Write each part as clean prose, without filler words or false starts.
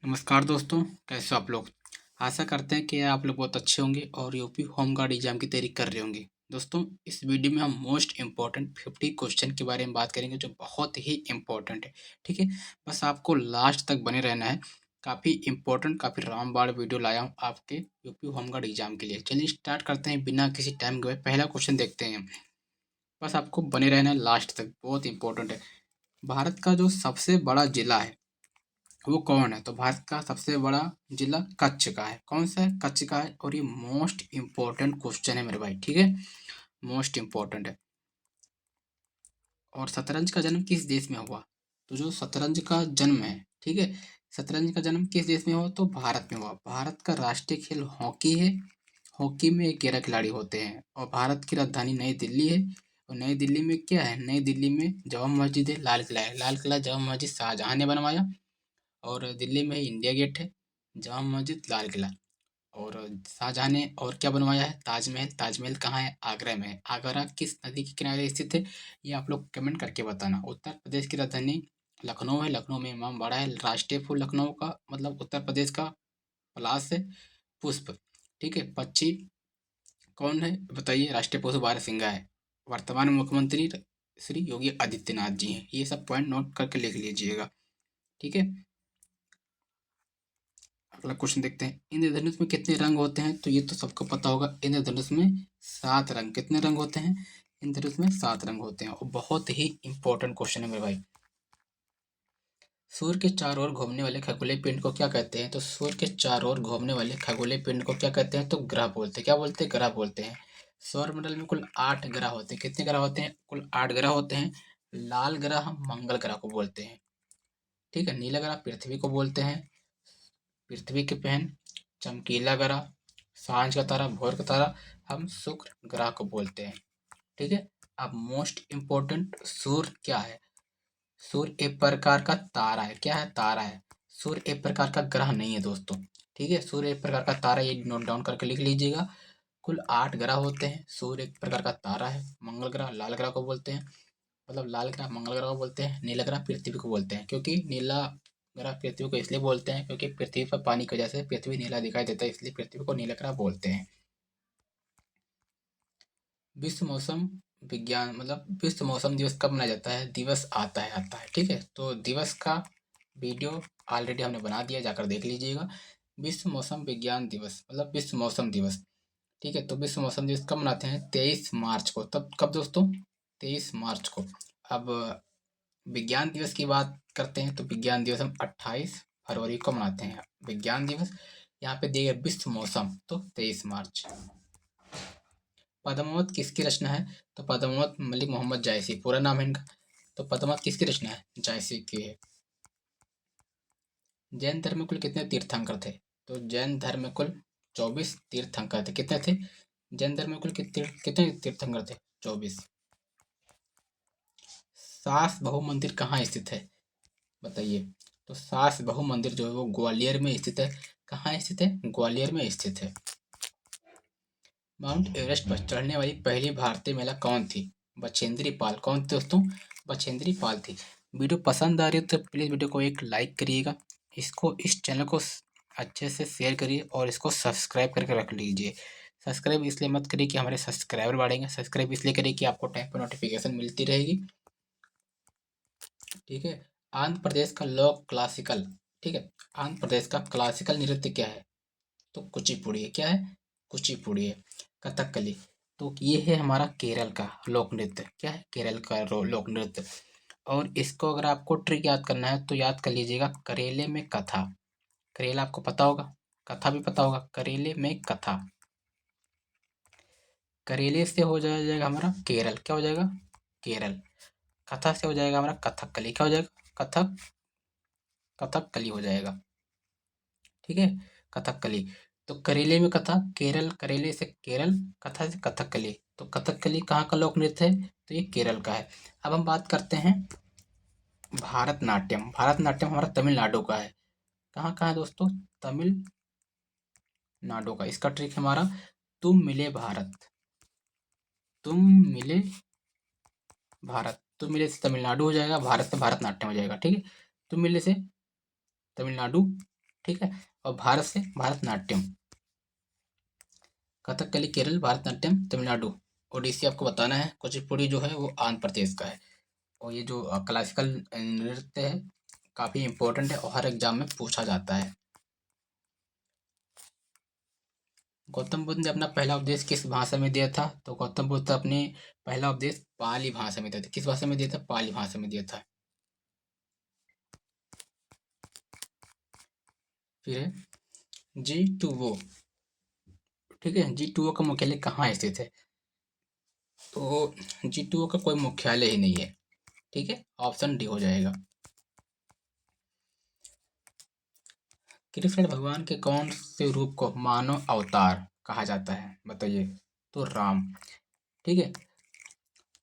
नमस्कार दोस्तों, कैसे हो आप लोग। आशा करते हैं कि आप लोग बहुत अच्छे होंगे और यूपी होम गार्ड एग्जाम की तैयारी कर रहे होंगे। दोस्तों, इस वीडियो में हम मोस्ट इम्पॉर्टेंट 50 क्वेश्चन के बारे में बात करेंगे जो बहुत ही इम्पोर्टेंट है। ठीक है, बस आपको लास्ट तक बने रहना है। काफ़ी इम्पोर्टेंट, काफ़ी रामबाण वीडियो लाया हूँ आपके यूपी होम गार्ड एग्जाम के लिए। चलिए स्टार्ट करते हैं बिना किसी टाइम गए। पहला क्वेश्चन देखते हैं। बस आपको बने रहना है लास्ट तक, बहुत इंपॉर्टेंट है। भारत का जो सबसे बड़ा जिला है वो कौन है? तो भारत का सबसे बड़ा जिला कच्छ का है। कौन सा है? कच्छ का है। और ये मोस्ट इम्पोर्टेंट क्वेश्चन है मेरे भाई, ठीक है, मोस्ट इम्पोर्टेंट है। और शतरंज का जन्म किस देश में हुआ? तो जो शतरंज का जन्म है, ठीक है, शतरंज का जन्म किस देश में हुआ? तो भारत में हुआ। भारत का राष्ट्रीय खेल हॉकी है। हॉकी में 11 खिलाड़ी होते हैं और भारत की राजधानी नई दिल्ली है। और नई दिल्ली में क्या है? नई दिल्ली में जामा मस्जिद है, लाल किला है। लाल किला जामा मस्जिद शाहजहां ने बनवाया। और दिल्ली में ही इंडिया गेट है, जामा मस्जिद, लाल किला। और शाहजहां ने और क्या बनवाया है? ताजमहल। ताजमहल कहाँ है? आगरा में है। आगरा किस नदी के किनारे स्थित है? ये आप लोग कमेंट करके बताना। उत्तर प्रदेश की राजधानी लखनऊ है। लखनऊ में इमाम बाड़ा है। राष्ट्रीय फूल लखनऊ का मतलब उत्तर प्रदेश का पलाश है, पुष्प। ठीक है, पक्षी कौन है बताइए? राष्ट्रीय पशु बारहसिंगा है। वर्तमान मुख्यमंत्री श्री योगी आदित्यनाथ जी हैं। ये सब पॉइंट नोट करके लिख लीजिएगा, ठीक है। अगला क्वेश्चन देखते हैं। इंद्रधनुष में कितने रंग होते हैं? तो ये तो सबको पता होगा। इंद्रधनुष में 7 रंग। कितने रंग होते हैं? इंद्रधनुष में 7 रंग होते हैं। और बहुत ही इंपॉर्टेंट क्वेश्चन है मेरे भाई। सूर्य के चारों ओर घूमने वाले खगोलीय पिंड को क्या कहते हैं? तो सूर्य के चारों ओर घूमने वाले खगोलीय पिंड को क्या कहते हैं? तो ग्रह बोलते हैं। क्या बोलते हैं? ग्रह बोलते हैं। सौरमंडल में कुल 8 ग्रह होते हैं। कितने ग्रह होते हैं? कुल 8 ग्रह होते हैं। लाल ग्रह हम मंगल ग्रह को बोलते हैं। ठीक है, नीला ग्रह पृथ्वी को बोलते हैं, पृथ्वी की बहन। चमकीला ग्रह, सांझ का तारा, भोर का तारा हम शुक्र ग्रह को बोलते हैं। ठीक है, अब मोस्ट इम्पोर्टेंट, सूर्य क्या है? सूर्य एक प्रकार का तारा है। क्या है? तारा है। सूर्य एक प्रकार का ग्रह नहीं है दोस्तों। ठीक है, सूर्य एक प्रकार का तारा, ये नोट डाउन करके लिख लीजिएगा। कुल 8 ग्रह होते हैं। सूर्य एक प्रकार का तारा है। मंगल ग्रह लाल ग्रह को बोलते हैं, मतलब लाल ग्रह मंगल ग्रह को बोलते हैं। नीला ग्रह पृथ्वी को बोलते हैं। क्योंकि नीला ग्रह पृथ्वी को इसलिए बोलते हैं क्योंकि पृथ्वी पर पानी की वजह से पृथ्वी नीला दिखाई देता है, इसलिए पृथ्वी को नीला ग्रह बोलते हैं। विश्व मौसम विज्ञान मतलब विश्व मौसम दिवस कब मनाया जाता है? दिवस आता है, ठीक है। तो दिवस का वीडियो ऑलरेडी हमने बना दिया, जाकर देख लीजिएगा। विश्व मौसम विज्ञान दिवस मतलब विश्व मौसम दिवस, ठीक है। तो विश्व मौसम दिवस कब मनाते हैं? 23 मार्च को। तब कब दोस्तों? 23 मार्च को। अब विज्ञान दिवस की बात करते हैं तो विज्ञान दिवस हम 28 फरवरी को मनाते हैं। विज्ञान दिवस यहाँ पे दिए गए विश्व मौसम तो 23 मार्च। पद्मावत किसकी रचना है? तो पद्मावत मलिक मोहम्मद जायसी पूरा नाम है इनका। तो पद्मावत किसकी रचना है? जायसी की है। जैन धर्म में कुल कितने तीर्थंकर थे? तो जैन धर्म में कुल 24 तीर्थंकर थे। कितने थे? जैन धर्म में कुल कितने तीर्थंकर थे? 24। सास बहु मंदिर कहाँ स्थित है बताइए? तो सास बहु मंदिर जो है वो ग्वालियर में स्थित है। कहाँ स्थित है? ग्वालियर में स्थित है। माउंट एवरेस्ट पर चढ़ने वाली पहली भारतीय महिला कौन थी? बछेंद्री पाल। कौन थी दोस्तों? बछेंद्री पाल थी। वीडियो पसंद आ रही है तो प्लीज़ वीडियो को एक लाइक करिएगा। इसको इस चैनल को अच्छे से शेयर करिए और इसको सब्सक्राइब करके रख लीजिए। सब्सक्राइब इसलिए मत करिए कि हमारे सब्सक्राइबर बढ़ेंगे, सब्सक्राइब इसलिए करिए कि आपको टाइम पर नोटिफिकेशन मिलती रहेगी। ठीक है, आंध्र प्रदेश का लोक क्लासिकल, ठीक है, आंध्र प्रदेश का क्लासिकल नृत्य क्या है? तो कुचिपुड़ी है। क्या है? कुचिपुड़ी है। कथकली, तो ये है हमारा केरल का लोक नृत्य। क्या है? केरल का लोक नृत्य। और इसको अगर आपको ट्रिक याद करना है तो याद कर लीजिएगा, करेले में कथा। करेला आपको पता होगा, कथा भी पता होगा। करेले में कथा, करेले से हो जाएगा हमारा केरल। क्या हो जाएगा? केरल। कथा से हो जाएगा हमारा कथकली। क्या हो जाएगा? कथक, कथकली हो जाएगा। ठीक है, कथकली। तो करेले में कथा, केरल, करेले से केरल, कथा से कथकली। तो कथकली कहाँ का लोक नृत्य है? तो ये केरल का है। अब हम बात करते हैं भारतनाट्यम। भारतनाट्यम हमारा तमिलनाडु का है। कहाँ का है दोस्तों? तमिलनाडु का। इसका ट्रिक हमारा तुम मिले भारत। तुम मिले भारत, तुम मिले से तमिलनाडु हो जाएगा, भारत से भारतनाट्यम हो जाएगा। ठीक है, तुम मिले से तमिलनाडु, ठीक है। और भारत से भारतनाट्यम, कथकली केरल, भारतनाट्यम तमिलनाडु, ओडिसी आपको बताना है, कुचिपुड़ी जो है वो आंध्र प्रदेश का है। और ये जो क्लासिकल नृत्य है काफ़ी इम्पोर्टेंट है और हर एग्जाम में पूछा जाता है। गौतम बुद्ध ने अपना पहला उपदेश किस भाषा में दिया था? तो गौतम बुद्ध अपने पहला उपदेश पाली भाषा में दिया था। किस भाषा में दिया था? पाली भाषा में दिया था। फिर है G2O, ठीक है। G2O का मुख्यालय कहाँ स्थित है? तो G2O का कोई मुख्यालय ही नहीं है, ठीक है। ऑप्शन डी हो जाएगा। कृष्ण भगवान के कौन से रूप को मानव अवतार कहा जाता है? बताइए। तो राम, ठीक है।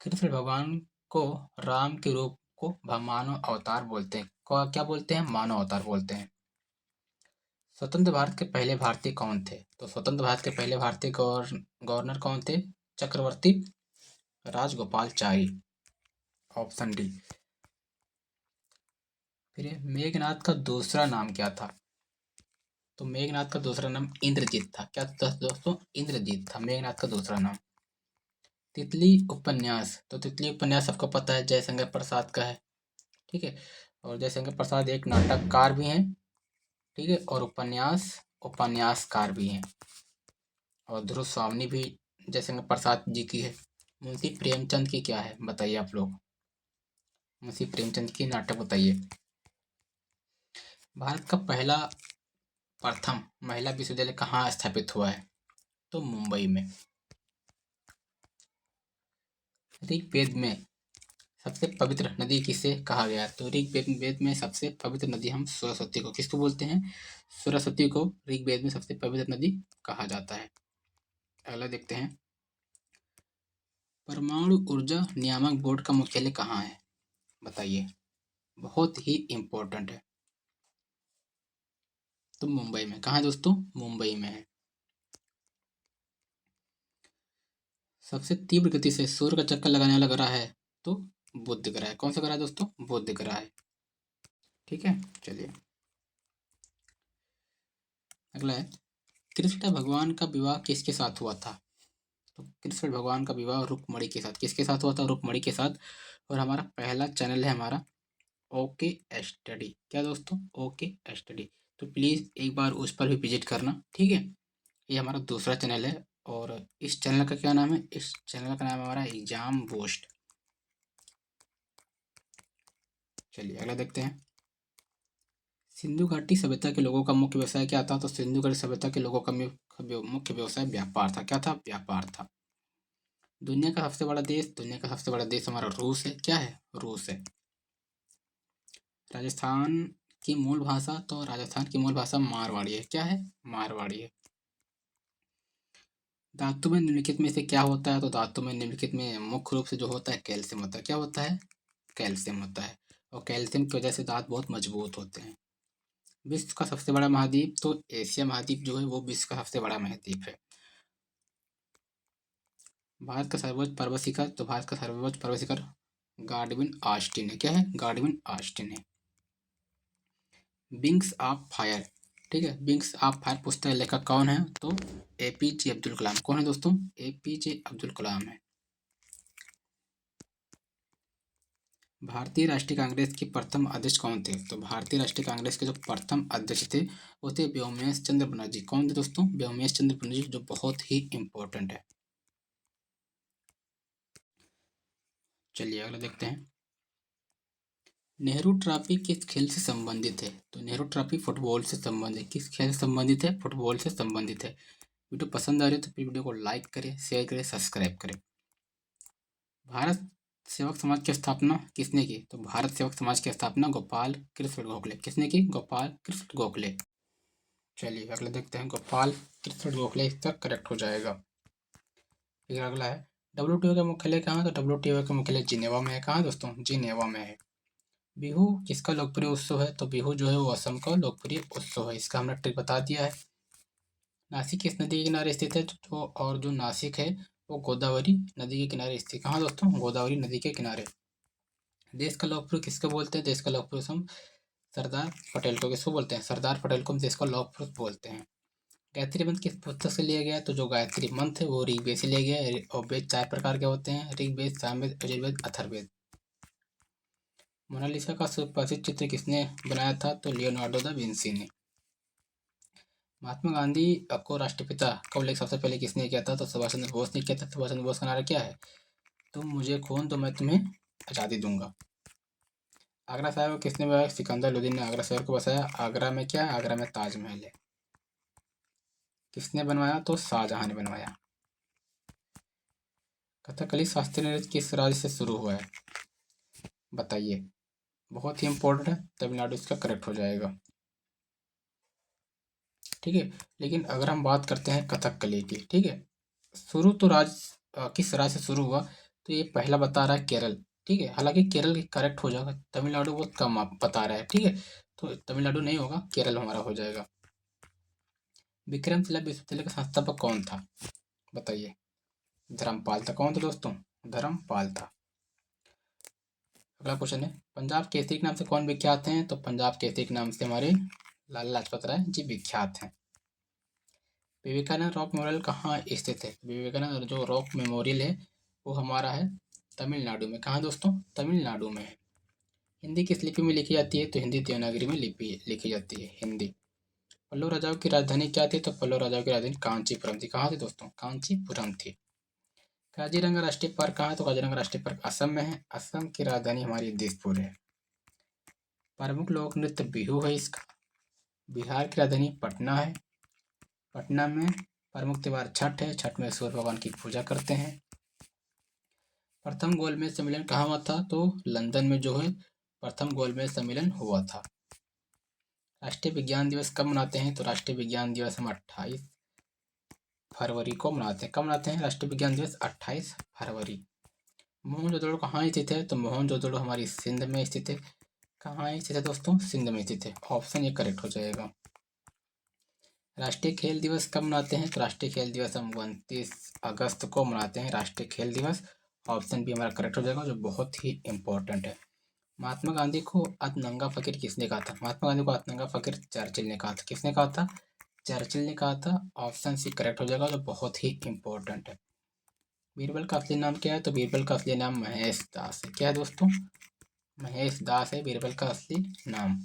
कृष्ण भगवान को राम के रूप को मानव अवतार बोलते हैं। क्या बोलते हैं? मानव अवतार बोलते हैं। स्वतंत्र भारत के पहले भारतीय कौन थे? तो स्वतंत्र भारत के पहले भारतीय गवर्नर कौन थे? चक्रवर्ती राजगोपालचारी, ऑप्शन डी। फिर मेघनाथ का दूसरा नाम क्या था? तो मेघनाथ का दूसरा नाम इंद्रजीत था। क्या था दोस्तों? इंद्रजीत था मेघनाथ का दूसरा नाम। तितली उपन्यास, तो तितली उपन्यास सबको पता है, जयशंकर प्रसाद का है, ठीक है। और जयशंकर प्रसाद एक नाटककार भी हैं, ठीक है, और उपन्यासकार भी हैं। और ध्रुव स्वामिनी भी जयशंकर प्रसाद जी की है। मुंशी प्रेमचंद की क्या है? बताइए आप लोग। मुंशी प्रेमचंद की नाटक बताइए। भारत का पहला प्रथम महिला विश्वविद्यालय कहाँ स्थापित हुआ है? तो मुंबई में। ऋग्वेद में सबसे पवित्र नदी किसे कहा गया? तो ऋग्वेद में सबसे पवित्र नदी हम सरस्वती को, किसको बोलते हैं? सरस्वती को ऋग्वेद में सबसे पवित्र नदी कहा जाता है। अगला देखते हैं। परमाणु ऊर्जा नियामक बोर्ड का मुख्यालय कहाँ है? बताइए। बहुत ही इम्पोर्टेंट है। तो मुंबई में। कहाँ है दोस्तों? मुंबई में है। सबसे तीव्र गति से सूर्य का चक्कर लगाने वाला ग्रह है? तो बुध ग्रह है। कौन सा ग्रह है दोस्तों? बुध ग्रह है, ठीक है। चलिए अगला है, कृष्ण भगवान का विवाह किसके साथ हुआ था? तो कृष्ण भगवान का विवाह रुक्मणी के साथ, किसके साथ हुआ था? रुक्मणी के साथ। और हमारा पहला चैनल है हमारा ओके स्टडी। क्या दोस्तों? Okay study. तो प्लीज़ एक बार उस पर भी विजिट करना, ठीक है। ये हमारा दूसरा चैनल है और इस चैनल का क्या नाम है? इस चैनल का नाम है हमारा एग्जाम बूस्ट। चलिए अगला देखते हैं। सिंधु घाटी सभ्यता के लोगों का मुख्य व्यवसाय क्या था? तो सिंधु घाटी सभ्यता के लोगों का मुख्य व्यवसाय व्यापार था। क्या था? व्यापार था। दुनिया का सबसे बड़ा देश हमारा रूस है। क्या है? रूस है। राजस्थान की मूल भाषा, तो राजस्थान की मूल भाषा मारवाड़ी है। क्या है? मारवाड़ी है। धातु में निम्नलिखित में से क्या होता है? तो धातु में निम्नलिखित में मुख्य रूप से जो होता है कैल्शियम होता है। क्या होता है? कैल्शियम होता है। और कैल्शियम की वजह से दांत बहुत मजबूत होते हैं। विश्व का सबसे बड़ा महाद्वीप, तो एशिया महाद्वीप जो है वो विश्व का सबसे बड़ा महाद्वीप है। भारत का सर्वोच्च पर्वत शिखर, तो भारत का सर्वोच्च पर्वत शिखर गार्डविन आस्टिन है। क्या है? गार्डविन आस्टिन है। विंग्स ऑफ फायर, ठीक है। विंग्स ऑफ फायर पुस्तक लेखक कौन है? तो एपीजे अब्दुल कलाम। कौन है दोस्तों? एपीजे अब्दुल कलाम है। भारतीय राष्ट्रीय कांग्रेस के प्रथम अध्यक्ष कौन थे? तो भारतीय राष्ट्रीय कांग्रेस के जो प्रथम अध्यक्ष थे वो थे व्योमेश चंद्र बनर्जी। कौन थे दोस्तों? व्योमेश चंद्र बनर्जी, जो बहुत ही इंपॉर्टेंट है। चलिए अगला देखते हैं। नेहरू ट्रॉफी किस खेल से संबंधित है? तो नेहरू ट्रॉफी फुटबॉल से संबंधित, किस खेल से संबंधित है? फुटबॉल से संबंधित है। वीडियो पसंद आ रही है तो वीडियो को लाइक करें, शेयर करें, सब्सक्राइब करें। भारत सेवक समाज की स्थापना किसने की? तो भारत सेवक समाज की स्थापना गोपाल कृष्ण गोखले। किसने की? गोपाल कृष्ण गोखले। चलिए अगला देखते हैं। गोपाल कृष्ण गोखले इसका करेक्ट हो जाएगा। फिर अगला है, डब्ल्यूटीओ का मुख्यालय कहाँ? तो डब्ल्यूटीओ का मुख्यालय जिनेवा में है। कहाँ दोस्तों? जिनेवा में है। बिहू किसका लोकप्रिय उत्सव है? तो बिहू जो है वो असम का लोकप्रिय उत्सव है। इसका हमने ट्रिक बता दिया है। नासिक किस नदी के किनारे स्थित है? जो नासिक है वो गोदावरी नदी के किनारे स्थित। कहाँ दोस्तों? गोदावरी नदी के किनारे। देश का लोकप्रिय किसको बोलते हैं? देश का लोकप्रिय हम सरदार पटेल को किसको बोलते हैं? सरदार पटेल को हम देश का लौह पुरुष बोलते हैं। गायत्री मंत्र किस पुस्तक से लिया गया? तो जो गायत्री मंत्र है वो ऋग्वेद से लिया गया है। और वेद 4 प्रकार के होते हैं, ऋग्वेद, सामवेद, यजुर्वेद, अथर्ववेद। मोनालिसा का सुप्रसिद्ध चित्र किसने बनाया था? तो लियोनार्डो दा विंसी ने। महात्मा गांधी को राष्ट्रपिता का उल्लेख सबसे पहले किसने किया था? तो सुभाष चंद्र बोस ने किया था। सुभाष चंद्र बोस का नारा क्या है? तुम मुझे खून दो मैं तुम्हें आज़ादी दूंगा। आगरा शहर को किसने बनाया? सिकंदर लोदी ने आगरा शहर को बसाया। आगरा में क्या है? आगरा में ताजमहल है। किसने बनवाया? तो शाहजहां ने बनवाया। कथकली शास्त्रीय नृत्य किस राज्य से शुरू हुआ है? बताइए। बहुत ही इंपॉर्टेंट है, तमिलनाडु इसका करेक्ट हो जाएगा। ठीक है, लेकिन अगर हम बात करते हैं कथकली की, ठीक है, शुरू तो किस राज्य से शुरू हुआ? तो ये पहला बता रहा है केरल। ठीक है, हालांकि केरल करेक्ट हो जाएगा, तमिलनाडु बहुत कम आप बता रहा है। ठीक है, तो तमिलनाडु नहीं होगा, केरल हमारा हो जाएगा। विक्रमशिला विश्वविद्यालय का संस्थापक कौन था? बताइए। धर्मपाल था। कौन था दोस्तों? धर्मपाल था। अगला क्वेश्चन है, पंजाब केसरी के नाम से कौन विख्यात हैं? तो पंजाब केसरी के नाम से हमारे लाला लाजपत राय जी विख्यात हैं। विवेकानंद रॉक मेमोरियल कहाँ स्थित है? विवेकानंद जो रॉक मेमोरियल है वो हमारा है तमिलनाडु में। कहाँ दोस्तों? तमिलनाडु में है। हिंदी किस लिपि में लिखी जाती है? तो हिंदी देवनागरी में लिपि लिखी जाती है हिंदी। पल्लव राजाओं की राजधानी क्या थी? तो पल्लव राजाओं की राजधानी कांचीपुरम थी। कहाँ थी दोस्तों? कांचीपुरम थी। काजीरंगा राष्ट्रीय पार्क कहाँ है? तो काजीरंगा राष्ट्रीय पार्क असम में है। असम की राजधानी हमारी दिसपुर है। प्रमुख लोक नृत्य बिहू है इसका। बिहार की राजधानी पटना है। पटना में प्रमुख त्योहार छठ है। छठ में सूर्य भगवान की पूजा करते हैं। प्रथम गोलमेज सम्मेलन कहाँ हुआ था? तो लंदन में जो है प्रथम गोलमेज सम्मेलन हुआ था। राष्ट्रीय विज्ञान दिवस कब मनाते हैं? तो राष्ट्रीय विज्ञान दिवस हम 28 फरवरी को मनाते हैं। कब मनाते हैं राष्ट्रीय विज्ञान दिवस? 28 फरवरी। मोहनजोदड़ो कहाँ स्थित है? तो मोहनजोदड़ो हमारी सिंध में स्थित है। कहाँ स्थित है दोस्तों? सिंध में स्थित है। ऑप्शन ये करेक्ट हो जाएगा। राष्ट्रीय खेल दिवस कब मनाते हैं? तो राष्ट्रीय खेल दिवस हम 29 अगस्त को मनाते हैं, राष्ट्रीय खेल दिवस। ऑप्शन भी हमारा करेक्ट हो जाएगा, जो बहुत ही इंपॉर्टेंट है। महात्मा गांधी को अतनंगा फकीर किसने कहा था? महात्मा गांधी को अतनंगा फकीर चर्चिल ने कहा था। किसने कहा था? चर्चिल ने कहा था। ऑप्शन सी करेक्ट हो जाएगा, जो बहुत ही इंपॉर्टेंट है। बीरबल का असली नाम क्या है? तो बीरबल का असली नाम महेश दास है। क्या है दोस्तों? महेश दास है बीरबल का असली नाम।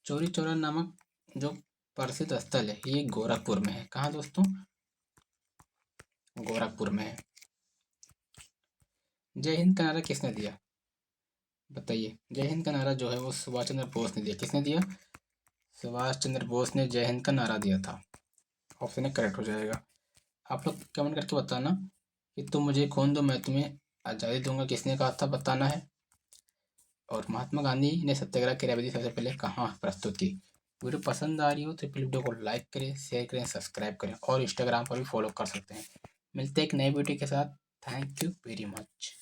चौरी चौरा नामक जो प्रसिद्ध स्थल है ये गोरखपुर में है। कहाँ दोस्तों? गोरखपुर में है। जय हिंद का नारा किसने दिया? बताइए। जय हिंद का नारा जो है वो सुभाष चंद्र बोस ने दिया। किसने दिया? सुभाष चंद्र बोस ने जय हिंद का नारा दिया था। ऑप्शन ए करेक्ट हो जाएगा। आप लोग कमेंट करके बताना कि तुम मुझे खून दो मैं तुम्हें आज़ादी दूंगा किसने कहा था, बताना है। और महात्मा गांधी ने सत्याग्रह की रेवती सबसे पहले कहाँ प्रस्तुत की? वीडियो पसंद आ रही हो तो वीडियो को लाइक करें, शेयर करें, सब्सक्राइब करें और इंस्टाग्राम पर भी फॉलो कर सकते हैं। मिलते हैं एक नए वीडियो के साथ। Thank you very much.